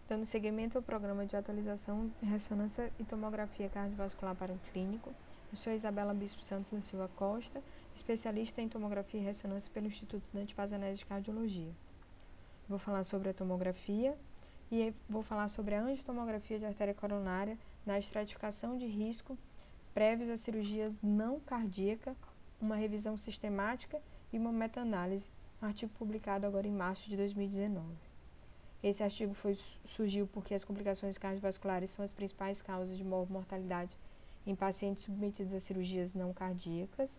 Dando seguimento ao programa de atualização em ressonância e tomografia cardiovascular para o clínico, eu sou Isabela Bispo Santos da Silva Costa, especialista em tomografia e ressonância pelo Instituto Dante Pazanese de Cardiologia. Vou falar sobre a tomografia e vou falar sobre a angiotomografia de artéria coronária na estratificação de risco prévios a cirurgias não cardíaca, uma revisão sistemática e uma meta-análise, um artigo publicado agora em março de 2019. Esse artigo surgiu porque as complicações cardiovasculares são as principais causas de mortalidade em pacientes submetidos a cirurgias não cardíacas.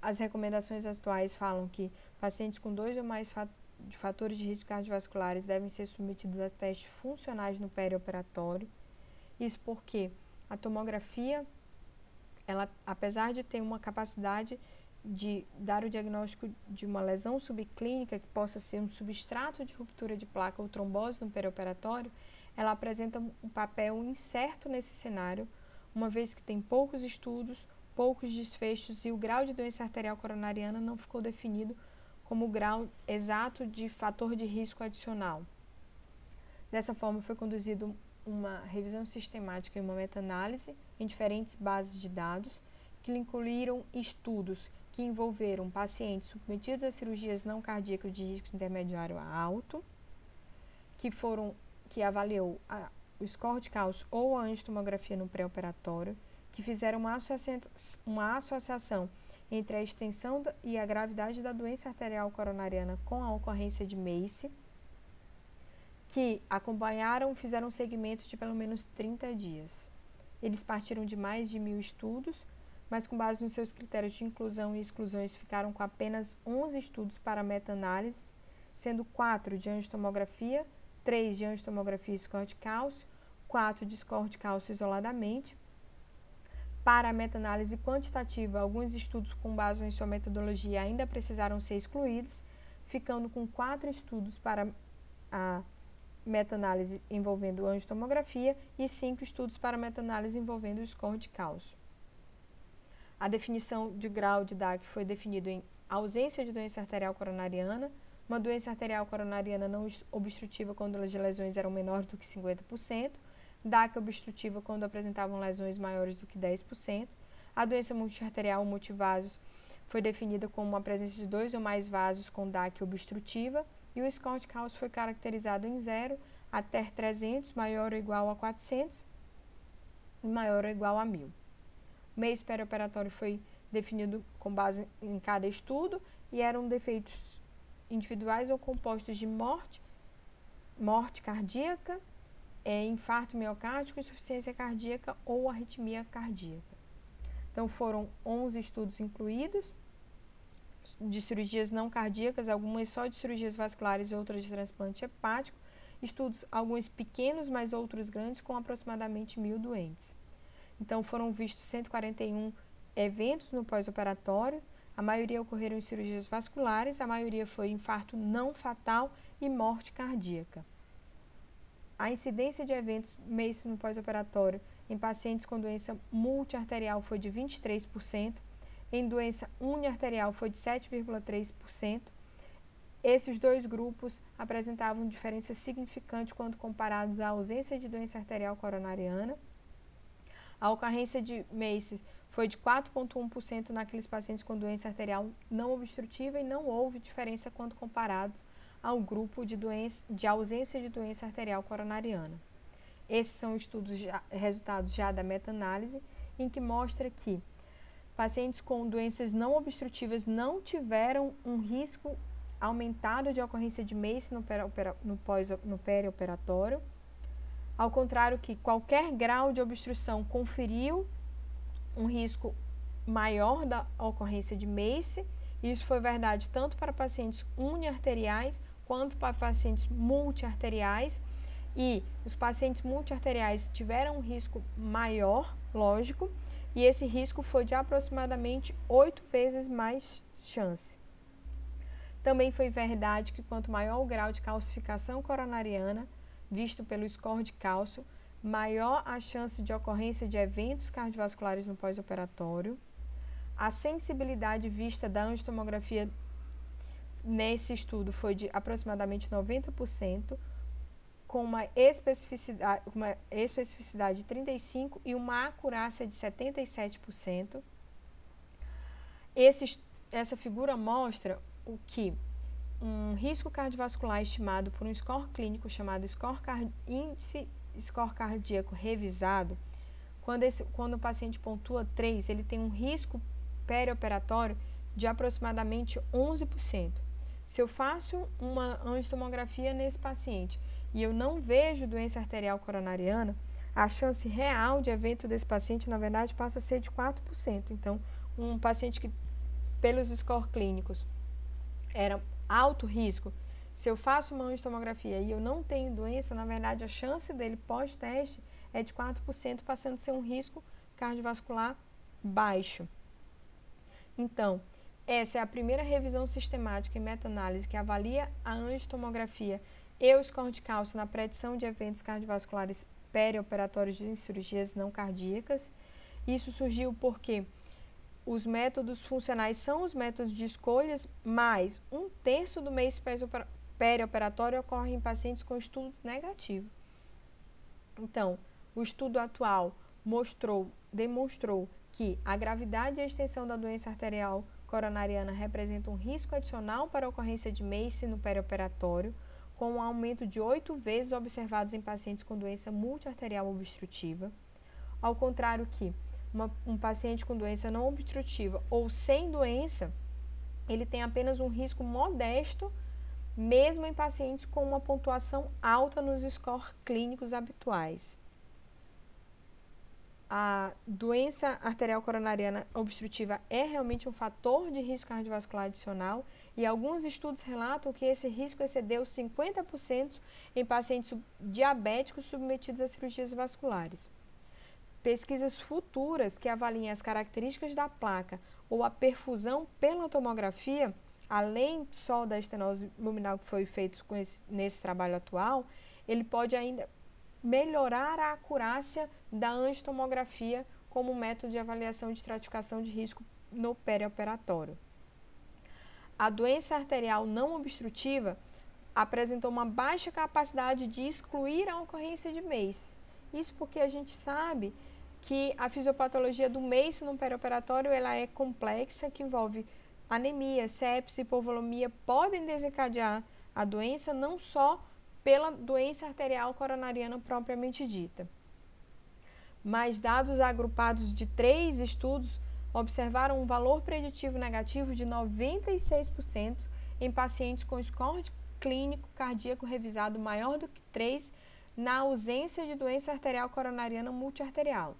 As recomendações atuais falam que pacientes com 2 ou mais fatores de risco cardiovasculares devem ser submetidos a testes funcionais no perioperatório. Isso porque a tomografia, ela, apesar de ter uma capacidade de dar o diagnóstico de uma lesão subclínica que possa ser um substrato de ruptura de placa ou trombose no perioperatório, ela apresenta um papel incerto nesse cenário, uma vez que tem poucos estudos, poucos desfechos e o grau de doença arterial coronariana não ficou definido como o grau exato de fator de risco adicional. Dessa forma, foi conduzido uma revisão sistemática e uma meta-análise em diferentes bases de dados que incluíram estudos que envolveram pacientes submetidos a cirurgias não cardíacas de risco intermediário a alto, que avaliou o score de cálcio ou a angiotomografia no pré-operatório, que fizeram uma associação entre a extensão e a gravidade da doença arterial coronariana com a ocorrência de MACE, que acompanharam, fizeram um segmento de pelo menos 30 dias. Eles partiram de mais de 1.000 estudos, mas com base nos seus critérios de inclusão e exclusões ficaram com apenas 11 estudos para meta-análise, sendo 4 de angiotomografia, 3 de angiotomografia e score de cálcio, 4 de score de cálcio isoladamente. Para a meta-análise quantitativa, alguns estudos com base em sua metodologia ainda precisaram ser excluídos, ficando com 4 estudos para a meta-análise envolvendo angiotomografia e 5 estudos para meta-análise envolvendo o score de cálcio. A definição de grau de DAC foi definido em ausência de doença arterial coronariana, uma doença arterial coronariana não obstrutiva quando as lesões eram menores do que 50%, DAC obstrutiva quando apresentavam lesões maiores do que 10%, a doença multiarterial multivasos foi definida como a presença de 2 ou mais vasos com DAC obstrutiva e o score de cálcio foi caracterizado em 0 até 300, maior ou igual a 400 e maior ou igual a 1.000. O MACE perioperatório foi definido com base em cada estudo e eram defeitos individuais ou compostos de morte cardíaca, infarto miocárdico, insuficiência cardíaca ou arritmia cardíaca. Então, foram 11 estudos incluídos de cirurgias não cardíacas, algumas só de cirurgias vasculares e outras de transplante hepático, estudos alguns pequenos, mas outros grandes, com aproximadamente 1.000 doentes. Então, foram vistos 141 eventos no pós-operatório, a maioria ocorreram em cirurgias vasculares, a maioria foi infarto não fatal e morte cardíaca. A incidência de eventos MACE no pós-operatório em pacientes com doença multiarterial foi de 23%, em doença uniarterial foi de 7,3%. Esses dois grupos apresentavam diferença significante quando comparados à ausência de doença arterial coronariana. A ocorrência de MACE foi de 4,1% naqueles pacientes com doença arterial não obstrutiva e não houve diferença quando comparado ao grupo de ausência de doença arterial coronariana. Esses são resultados já da meta-análise, em que mostra que pacientes com doenças não obstrutivas não tiveram um risco aumentado de ocorrência de MACE no perioperatório, ao contrário que qualquer grau de obstrução conferiu um risco maior da ocorrência de MACE. Isso foi verdade tanto para pacientes uniarteriais quanto para pacientes multiarteriais. E os pacientes multiarteriais tiveram um risco maior, lógico, e esse risco foi de aproximadamente 8 vezes mais chance. Também foi verdade que quanto maior o grau de calcificação coronariana, visto pelo score de cálcio, maior a chance de ocorrência de eventos cardiovasculares no pós-operatório. A sensibilidade vista da angiotomografia nesse estudo foi de aproximadamente 90%. com uma especificidade de 35% e uma acurácia de 77%. Essa figura mostra o que um risco cardiovascular estimado por um score clínico chamado índice score cardíaco revisado, quando o paciente pontua 3, ele tem um risco perioperatório de aproximadamente 11%. Se eu faço uma angiotomografia nesse paciente e eu não vejo doença arterial coronariana, a chance real de evento desse paciente, na verdade, passa a ser de 4%. Então, um paciente que, pelos scores clínicos, era alto risco, se eu faço uma angiotomografia e eu não tenho doença, na verdade, a chance dele pós-teste é de 4%, passando a ser um risco cardiovascular baixo. Então, essa é a primeira revisão sistemática e meta-análise que avalia a angiotomografia e o score de cálcio na predição de eventos cardiovasculares perioperatórios de cirurgias não cardíacas. Isso surgiu porque os métodos funcionais são os métodos de escolhas, mas 1/3 do mês perioperatório ocorre em pacientes com estudo negativo. Então, o estudo atual demonstrou que a gravidade e a extensão da doença arterial coronariana representam um risco adicional para a ocorrência de MACE no perioperatório, com um aumento de 8 vezes observados em pacientes com doença multiarterial obstrutiva, ao contrário que um paciente com doença não obstrutiva ou sem doença, ele tem apenas um risco modesto, mesmo em pacientes com uma pontuação alta nos scores clínicos habituais. A doença arterial coronariana obstrutiva é realmente um fator de risco cardiovascular adicional e alguns estudos relatam que esse risco excedeu 50% em pacientes diabéticos submetidos a cirurgias vasculares. Pesquisas futuras que avaliem as características da placa ou a perfusão pela tomografia, além só da estenose luminal que foi feito nesse trabalho atual, ele pode ainda melhorar a acurácia da angiotomografia como método de avaliação de estratificação de risco no perioperatório. A doença arterial não obstrutiva apresentou uma baixa capacidade de excluir a ocorrência de MACE. Isso porque a gente sabe que a fisiopatologia do MACE no perioperatório ela é complexa, que envolve anemia, sepse e hipovolemia, podem desencadear a doença não só pela doença arterial coronariana propriamente dita. Mas dados agrupados de 3 estudos observaram um valor preditivo negativo de 96% em pacientes com score clínico cardíaco revisado maior do que 3 na ausência de doença arterial coronariana multiarterial.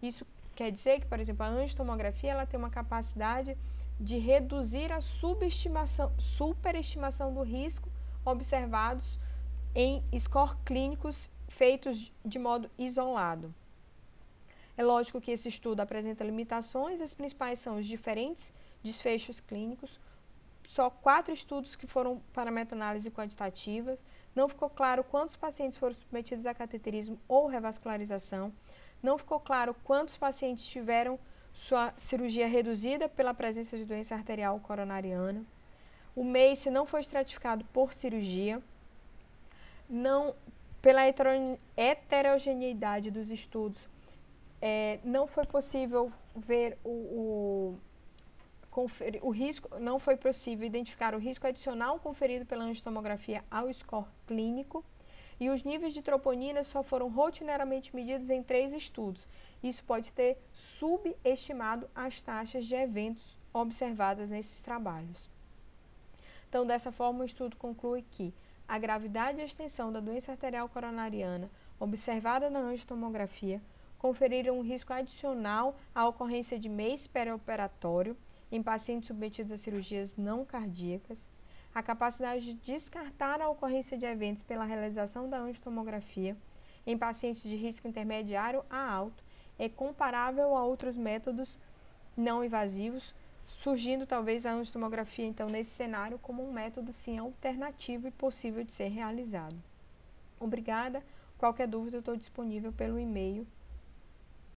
Isso quer dizer que, por exemplo, a angiotomografia ela tem uma capacidade de reduzir a superestimação do risco observados em scores clínicos feitos de modo isolado. É lógico que esse estudo apresenta limitações, as principais são os diferentes desfechos clínicos, só 4 estudos que foram para meta-análise quantitativas, não ficou claro quantos pacientes foram submetidos a cateterismo ou revascularização, não ficou claro quantos pacientes tiveram sua cirurgia reduzida pela presença de doença arterial coronariana, o MACE não foi estratificado por cirurgia, pela heterogeneidade dos estudos, não foi possível ver o risco, não foi possível identificar o risco adicional conferido pela angiotomografia ao score clínico e os níveis de troponina só foram rotineiramente medidos em 3 estudos. Isso pode ter subestimado as taxas de eventos observadas nesses trabalhos. Então, dessa forma, o estudo conclui que a gravidade e a extensão da doença arterial coronariana observada na angiotomografia conferiram um risco adicional à ocorrência de MACE perioperatório em pacientes submetidos a cirurgias não cardíacas. A capacidade de descartar a ocorrência de eventos pela realização da angiotomografia em pacientes de risco intermediário a alto é comparável a outros métodos não invasivos, surgindo talvez a angiotomografia, então, nesse cenário como um método, sim, alternativo e possível de ser realizado. Obrigada. Qualquer dúvida, eu estou disponível pelo e-mail